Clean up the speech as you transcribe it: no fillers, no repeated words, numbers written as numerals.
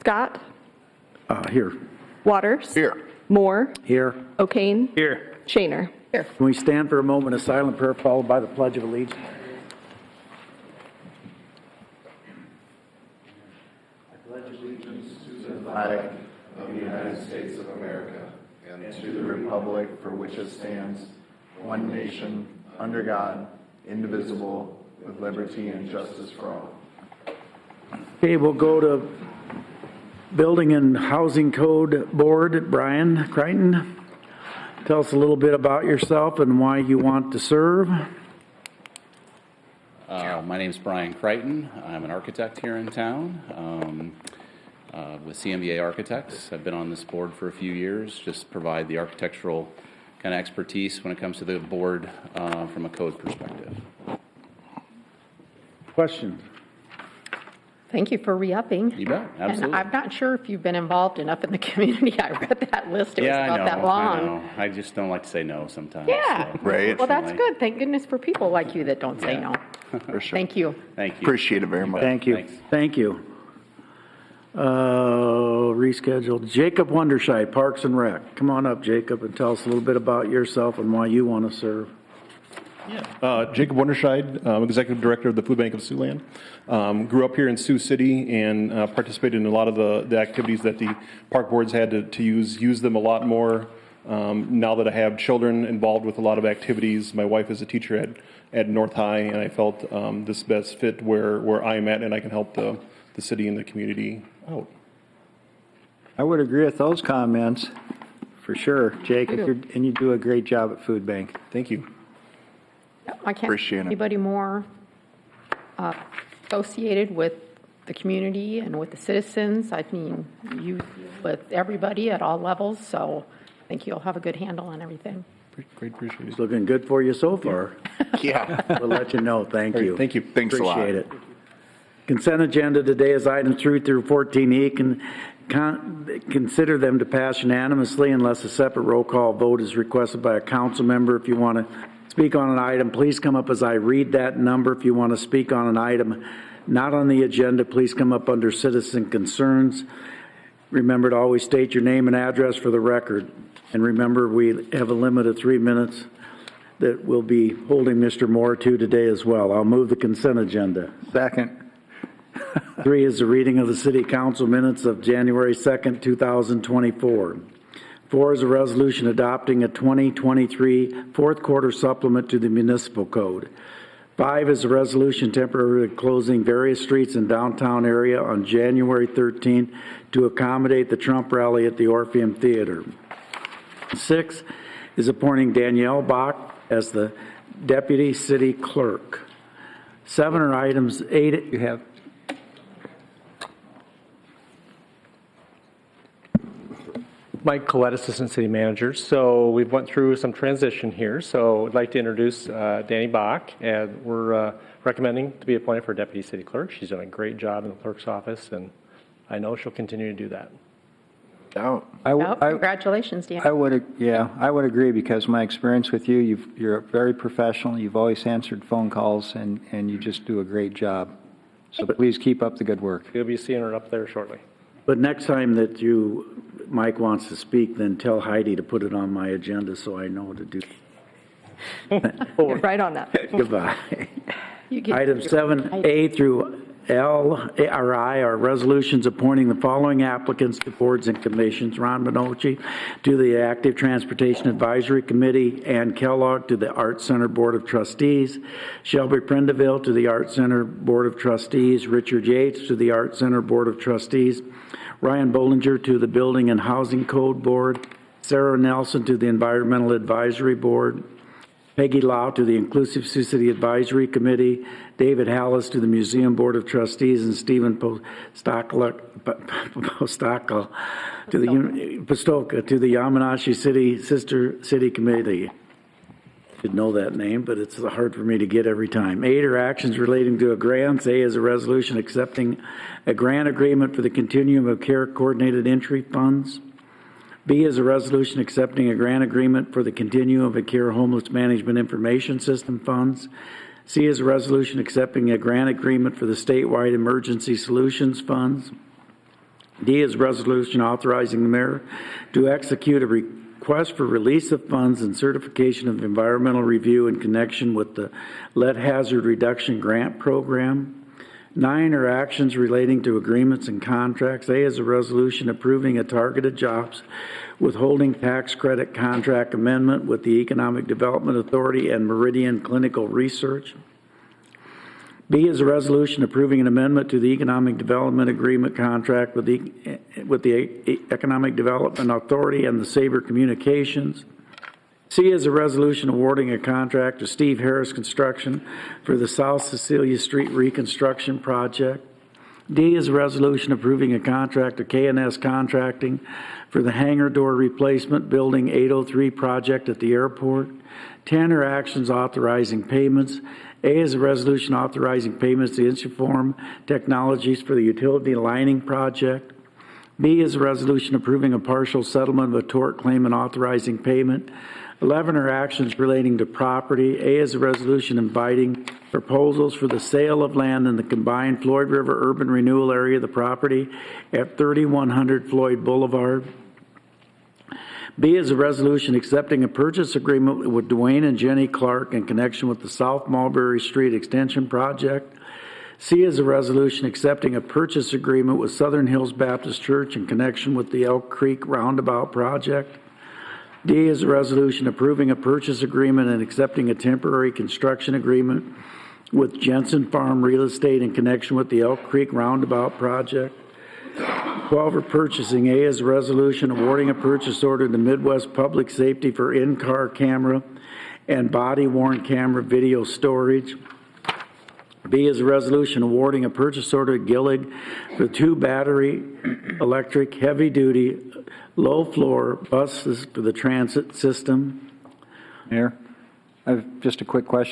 Scott. Here. Waters. Here. Moore. Here. O'Kane. Here. Shaner. Here. Can we stand for a moment of silent prayer followed by the Pledge of Allegiance? Flag of the United States of America and to the republic for which it stands, one nation, under God, indivisible, with liberty and justice for all. Okay, we'll go to Building and Housing Code Board. Brian Crichton, tell us a little bit about yourself and why you want to serve. My name is Brian Crichton. I'm an architect here in town with CMBA Architects. I've been on this board for a few years, just provide the architectural kind of expertise when it comes to the board from a code perspective. Questions? Thank you for re-upping. You bet, absolutely. And I'm not sure if you've been involved enough in the community. I read that list. It was about that long. I know. I just don't like to say no sometimes. Yeah. So, Right. Well, that's good. Thank goodness for people like you that don't say no. For sure. Thank you. Thank you. Appreciate it very much. Thank you. Thanks. Thank you. Rescheduled. Jacob Wonderscheid, Parks and Rec. Come on up, Jacob, and tell us a little bit about yourself and why you want to serve. Jacob Wonderscheid, Executive Director of the Food Bank of Siouxland. Grew up here in Sioux City and participated in a lot of the activities that the park boards had to use them a lot more. Now that I have children involved with a lot of activities, my wife is a teacher at North High, and I felt this best fit where I'm at, and I can help the city and the community out. I would agree with those comments, for sure, Jake, and you do a great job at Food Bank. Thank you. I can't Appreciate it. anybody more associated with the community and with the citizens. I mean, you deal with everybody at all levels, so I think you'll have a good handle on everything. Great, appreciate it. It's looking good for you so far. Yeah. We'll let you know. Thank All right, you. thank you. Thanks a lot. Appreciate it. Consent agenda today is items 3 through 14E. Consider them to pass unanimously unless a separate roll call vote is requested by a council member. If you want to speak on an item, please come up as I read that number. If you want to speak on an item not on the agenda, please come up under citizen concerns. Remember to always state your name and address for the record. And remember, we have a limit of 3 minutes that we'll be holding Mr. Moore to today as well. I'll move the consent agenda. Second. 3 is the reading of the City Council minutes of January 2nd, 2024. 4 is a resolution adopting a 2023 fourth quarter supplement to the municipal code. 5 is a resolution temporarily closing various streets in downtown area on January 13th to accommodate the Trump rally at the Orpheum Theater. 6 is appointing Danielle Bach as the Deputy City Clerk. 7 are items 8. You have. Mike Collette, Assistant City Manager. So we've went through some transition here. So I'd like to introduce Danny Bach, and we're recommending to be appointed for Deputy City Clerk. She's done a great job in the clerk's office, and I know she'll continue to do that. Congratulations, Dan. I would agree because my experience with you, you're very professional. You've always answered phone calls, and you just do a great job. So please keep up the good work. You'll be seeing her up there shortly. But next time that Mike wants to speak, then tell Heidi to put it on my agenda so I know what to do. Get right on that. Goodbye. You Items 7A through L or I are resolutions appointing the following applicants to boards and commissions: Ron Bonocci to the Active Transportation Advisory Committee, Ann Kellogg to the Art Center Board of Trustees, Shelby Prendeville to the Art Center Board of Trustees, Richard Yates to the Art Center Board of Trustees, Ryan Bollinger to the Building and Housing Code Board, Sarah Nelson to the Environmental Advisory Board, Peggy Lau to the Inclusive Sioux City Advisory Committee, David Hallis to the Museum Board of Trustees, and Stephen Postoka to the Yamanashi City Sister City Committee. Should know that name, but it's hard for me to get every time. 8 are actions relating to a grant. A is a resolution accepting a grant agreement for the Continuum of Care Coordinated Entry Funds. B is a resolution accepting a grant agreement for the Continuum of Care Homeless Management Information System Funds. C is a resolution accepting a grant agreement for the statewide Emergency Solutions Funds. D is resolution authorizing the mayor to execute a request for release of funds and certification of environmental review in connection with the lead hazard reduction grant program. 9 are actions relating to agreements and contracts. A is a resolution approving a targeted jobs withholding tax credit contract amendment with the Economic Development Authority and Meridian Clinical Research. B is a resolution approving an amendment to the Economic Development Agreement contract with the Economic Development Authority and the Sabre Communications. C is a resolution awarding a contract to Steve Harris Construction for the South Cecilia Street Reconstruction Project. D is a resolution approving a contract to K&S Contracting for the hangar door replacement Building 803 project at the airport. 10 are actions authorizing payments. A is a resolution authorizing payments to Insuform Technologies for the utility lining project. B is a resolution approving a partial settlement of a tort claim and authorizing payment. 11 are actions relating to property. A is a resolution inviting proposals for the sale of land in the combined Floyd River urban renewal area of the property at 3100 Floyd Boulevard. B is a resolution accepting a purchase agreement with Dwayne and Jenny Clark in connection with the South Mulberry Street Extension Project. C is a resolution accepting a purchase agreement with Southern Hills Baptist Church in connection with the Elk Creek Roundabout Project. D is a resolution approving a purchase agreement and accepting a temporary construction agreement with Jensen Farm Real Estate in connection with the Elk Creek Roundabout Project. 12 are purchasing. A is a resolution awarding a purchase order to Midwest Public Safety for in-car camera and body-worn camera video storage. B is a resolution awarding a purchase order to Gillig for 2 battery electric heavy-duty low-floor buses for the transit system. Mayor, I have just a quick question.